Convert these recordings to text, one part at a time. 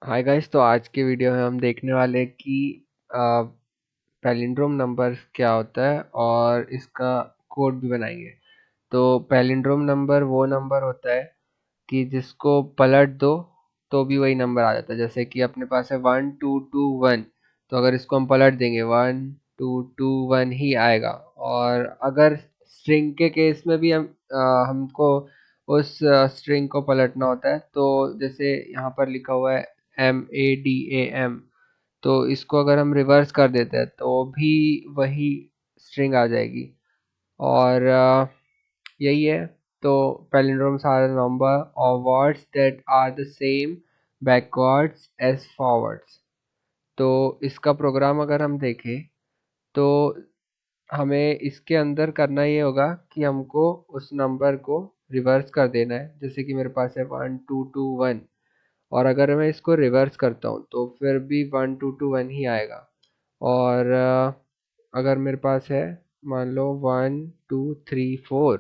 Hi guys, तो आज के वीडियो में हम देखने वाले हैं कि पैलिंड्रोम नंबर क्या होता है और इसका कोड भी बनाएंगे। तो पैलिंड्रोम नंबर वो नंबर होता है कि जिसको पलट दो तो भी वही नंबर आ जाता है। जैसे कि अपने पास है 1221, तो अगर इसको हम पलट देंगे 1221 ही आएगा। और अगर स्ट्रिंग के केस में भी हमको उस स्ट्रिंग को पलटना होता है, तो जैसे यहाँ पर लिखा हुआ है MADAM, तो इसको अगर हम रिवर्स कर देते हैं तो भी वही स्ट्रिंग आ जाएगी। और यही है। तो palindromes are a number of words that are the same backwards as forwards। तो इसका प्रोग्राम अगर हम देखें तो हमें इसके अंदर करना ये होगा कि हमको उस नंबर को रिवर्स कर देना है। जैसे कि मेरे पास है 1221, और अगर मैं इसको रिवर्स करता हूँ तो फिर भी 1221 ही आएगा। और अगर मेरे पास है मान लो 1234,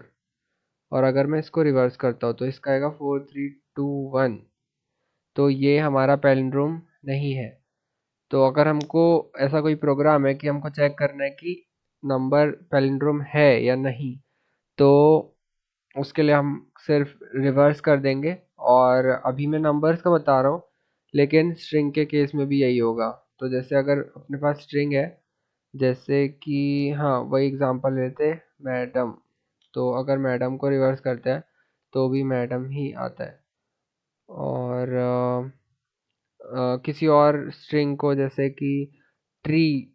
और अगर मैं इसको रिवर्स करता हूँ तो इसका आएगा 4321। तो ये हमारा पैलिंड्रोम नहीं है। तो अगर हमको ऐसा कोई प्रोग्राम है कि हमको चेक करना है कि नंबर पैलिंड्रोम है या नहीं, तो उसके लिए हम सिर्फ रिवर्स कर देंगे। और अभी मैं नंबर्स का बता रहा हूँ, लेकिन स्ट्रिंग के केस में भी यही होगा। तो जैसे अगर अपने पास स्ट्रिंग है, जैसे कि हाँ वही एग्जांपल लेते हैं, मैडम। तो अगर मैडम को रिवर्स करते हैं तो भी मैडम ही आता है। और किसी और स्ट्रिंग को जैसे कि ट्री,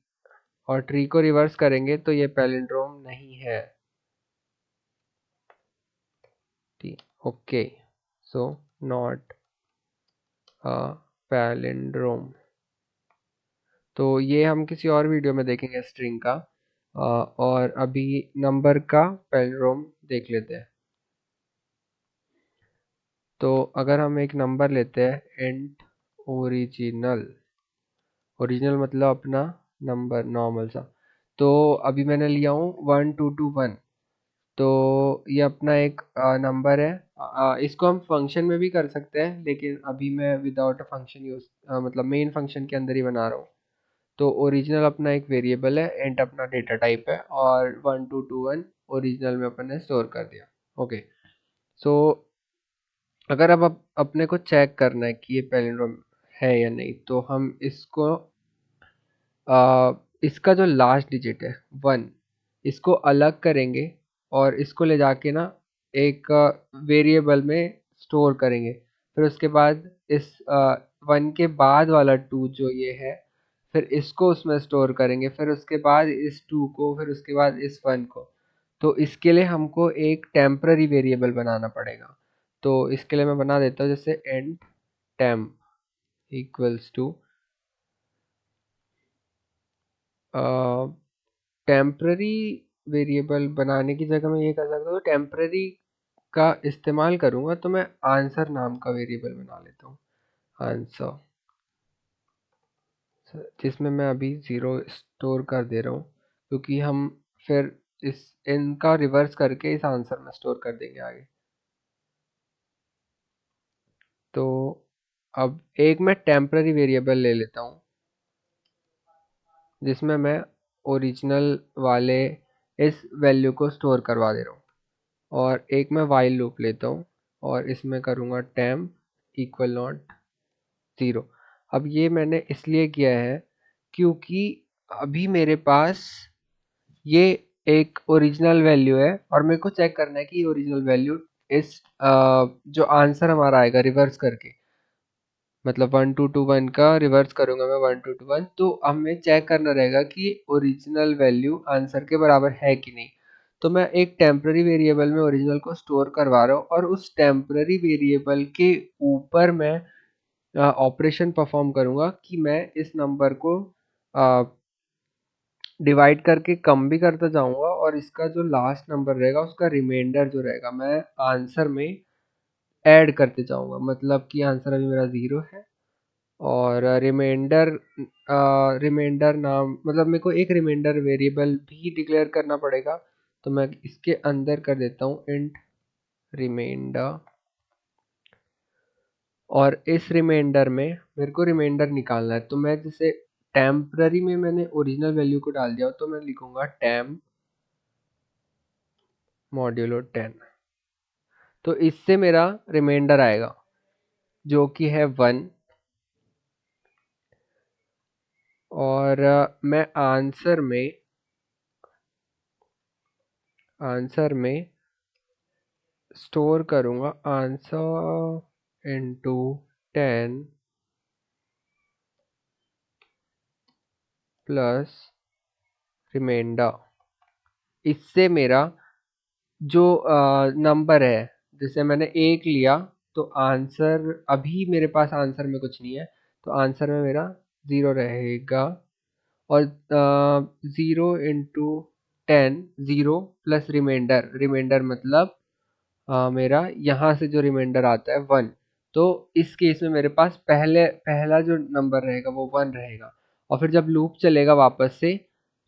और ट्री को रिवर्स करेंगे तो ये पैलिंड्रोम नहीं है। ठीक, okay, so not a palindrome. तो ये हम किसी और वीडियो में देखेंगे स्ट्रिंग का। और अभी नंबर का पैलिंड्रोम देख लेते हैं। तो अगर हम एक नंबर लेते हैं इंट ओरिजिनल, ओरिजिनल मतलब अपना नंबर नॉर्मल सा। तो अभी मैंने लिया हूँ 1221। तो ये अपना एक नंबर है। इसको हम फंक्शन में भी कर सकते हैं, लेकिन अभी मैं विदाउट अ फंक्शन यूज मतलब मेन फंक्शन के अंदर ही बना रहा हूँ। तो ओरिजिनल अपना एक वेरिएबल है, इंट अपना डेटा टाइप है, और 1221 ओरिजिनल में अपन ने स्टोर कर दिया। ओके। सो अगर अब अपने को चेक करना है कि ये पैलिंड्रोम है या नहीं, तो हम इसको इसका जो लास्ट डिजिट है 1, इसको अलग करेंगे और इसको ले जाके ना एक वेरिएबल में स्टोर करेंगे। फिर उसके बाद इस 1 के बाद वाला 2 जो ये है, फिर इसको उसमें स्टोर करेंगे। फिर उसके बाद इस 2 को, फिर उसके बाद इस 1 को। तो इसके लिए हमको एक टेम्पररी वेरिएबल बनाना पड़ेगा। तो इसके लिए मैं बना देता हूँ, जैसे end temp equals to temporary variable बनाने की जगह मैं ये कर सकता हूँ, टेम्पररी का इस्तेमाल करूँगा तो मैं आंसर नाम का वेरिएबल बना लेता हूँ, आंसर, जिसमें मैं अभी 0 स्टोर कर दे रहा हूँ, क्योंकि हम फिर इस इनका रिवर्स करके इस आंसर में स्टोर कर देंगे आगे। तो अब एक मैं टेम्पररी वेरिएबल ले लेता हूँ, जिसमें मैं ओरिजिनल वाले इस वैल्यू को स्टोर करवा दे रहा हूँ। और एक मैं वाइल लूप लेता हूँ और इसमें करूँगा टेम्प इक्वल नॉट 0। अब ये मैंने इसलिए किया है क्योंकि अभी मेरे पास ये एक ओरिजिनल वैल्यू है, और मेरे को चेक करना है कि ये ओरिजिनल वैल्यू इस जो आंसर हमारा आएगा रिवर्स करके, मतलब 1221 का रिवर्स करूंगा मैं 1221, तो हमें चेक करना रहेगा कि ओरिजिनल वैल्यू आंसर के बराबर है कि नहीं। तो मैं एक टेम्पररी वेरिएबल में ओरिजिनल को स्टोर करवा रहा हूँ, और उस टेम्पररी वेरिएबल के ऊपर मैं ऑपरेशन परफॉर्म करूंगा कि मैं इस नंबर को डिवाइड करके कम भी करता जाऊंगा, और इसका जो लास्ट नंबर रहेगा उसका रिमाइंडर जो रहेगा मैं आंसर में ऐड करते जाऊंगा। मतलब कि आंसर अभी मेरा 0 है, और रिमाइंडर रिमाइंडर नाम मतलब मेरे को एक रिमाइंडर वेरिएबल भी डिक्लेयर करना पड़ेगा। तो मैं इसके अंदर कर देता हूँ इंट रिमाइंडर, और इस रिमाइंडर में मेरे को रिमाइंडर निकालना है, तो मैं जैसे टेम्पररी में मैंने ओरिजिनल वैल्यू को डाल दिया, तो मैं लिखूंगा टेम्प मॉड्यूलो 10। तो इससे मेरा रिमाइंडर आएगा जो कि है 1। और मैं आंसर में स्टोर करूंगा आंसर इनटू 10 प्लस रिमाइंडर। इससे मेरा जो नंबर है, जैसे मैंने 1 लिया, तो आंसर अभी मेरे पास आंसर में कुछ नहीं है, तो आंसर में मेरा 0 रहेगा। और 0 × 10, 0 प्लस रिमाइंडर, रिमाइंडर मतलब मेरा यहाँ से जो रिमाइंडर आता है 1। तो इस केस में मेरे पास पहला जो नंबर रहेगा वो 1 रहेगा। और फिर जब लूप चलेगा वापस से,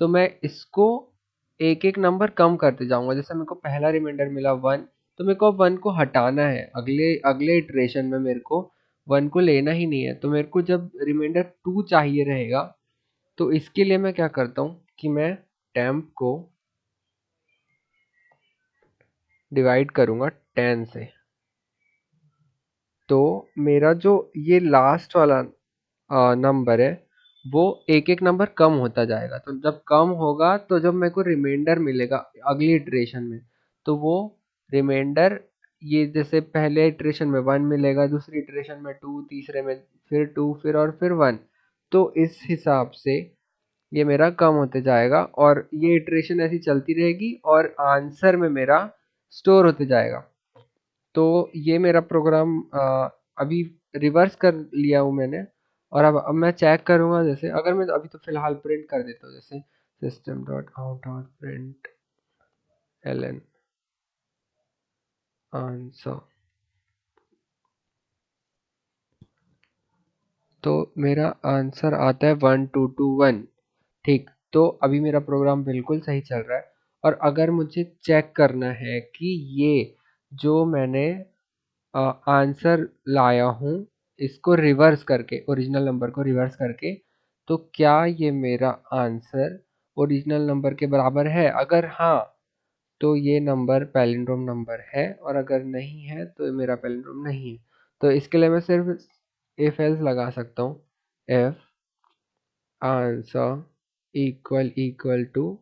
तो मैं इसको एक एक नंबर कम करते जाऊंगा। जैसे मेरे को पहला रिमाइंडर मिला 1, तो मेरे को अब 1 को हटाना है, अगले अगले इटरेशन में मेरे को 1 को लेना ही नहीं है। तो मेरे को जब रिमाइंडर 2 चाहिए रहेगा, तो इसके लिए मैं क्या करता हूँ कि मैं टेम्प को डिवाइड करूंगा 10 से। तो मेरा जो ये लास्ट वाला नंबर है, वो एक एक नंबर कम होता जाएगा। तो जब कम होगा, तो जब मेरे को रिमाइंडर मिलेगा अगली इटरेशन में, तो वो रिमाइंडर, ये जैसे पहले इटरेशन में 1 मिलेगा, दूसरी इटरेशन में 2, तीसरे में फिर 2, फिर और फिर 1। तो इस हिसाब से ये मेरा कम होते जाएगा, और ये इटरेशन ऐसी चलती रहेगी, और आंसर में मेरा स्टोर होते जाएगा। तो ये मेरा प्रोग्राम अभी रिवर्स कर लिया हूँ मैंने। और अब मैं चेक करूँगा, जैसे अगर मैं अभी तो फिलहाल प्रिंट कर देता हूँ, जैसे system.out.println आंसर। तो मेरा आंसर आता है 1221। ठीक, तो अभी मेरा प्रोग्राम बिल्कुल सही चल रहा है। और अगर मुझे चेक करना है कि ये जो मैंने आंसर लाया हूँ, इसको रिवर्स करके, ओरिजिनल नंबर को रिवर्स करके, तो क्या ये मेरा आंसर ओरिजिनल नंबर के बराबर है? अगर हाँ, तो ये नंबर पैलिंड्रोम नंबर है, और अगर नहीं है तो ये मेरा पैलिंड्रोम नहीं है। तो इसके लिए मैं सिर्फ इफ एल्स लगा सकता हूँ। If answer equal equal to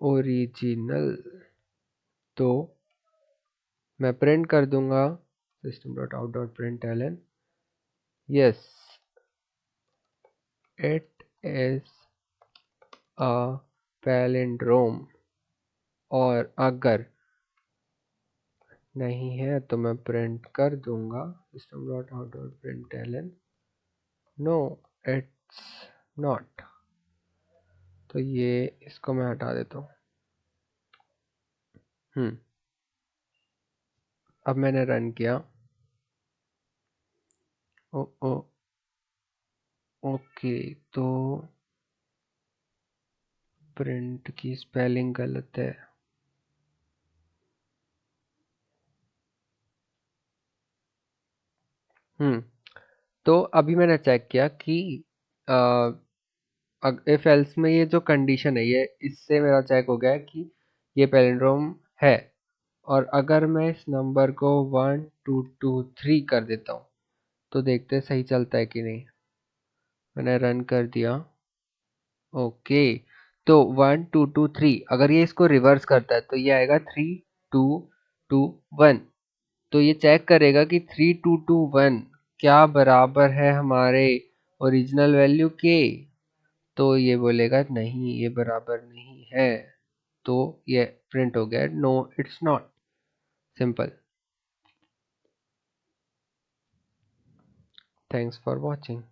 original, तो मैं प्रिंट कर दूंगा system.out.println yes it is a palindrome। और अगर नहीं है तो मैं प्रिंट कर दूंगा system.out.println नो इट्स नॉट। तो ये इसको मैं हटा देता हूँ। अब मैंने रन किया। ओ ओ ओके, तो प्रिंट की स्पेलिंग गलत है। तो अभी मैंने चेक किया कि इफ एल्स में ये जो कंडीशन है, ये इससे मेरा चेक हो गया है कि ये पैलिंड्रोम है। और अगर मैं इस नंबर को 1223 कर देता हूँ, तो देखते हैं सही चलता है कि नहीं। मैंने रन कर दिया। ओके, तो 1223, अगर ये इसको रिवर्स करता है तो ये आएगा 3221। तो ये चेक करेगा कि 3221 क्या बराबर है हमारे ओरिजिनल वैल्यू के। तो ये बोलेगा नहीं, ये बराबर नहीं है। तो ये प्रिंट हो गया no it's not. Simple. Thanks for watching.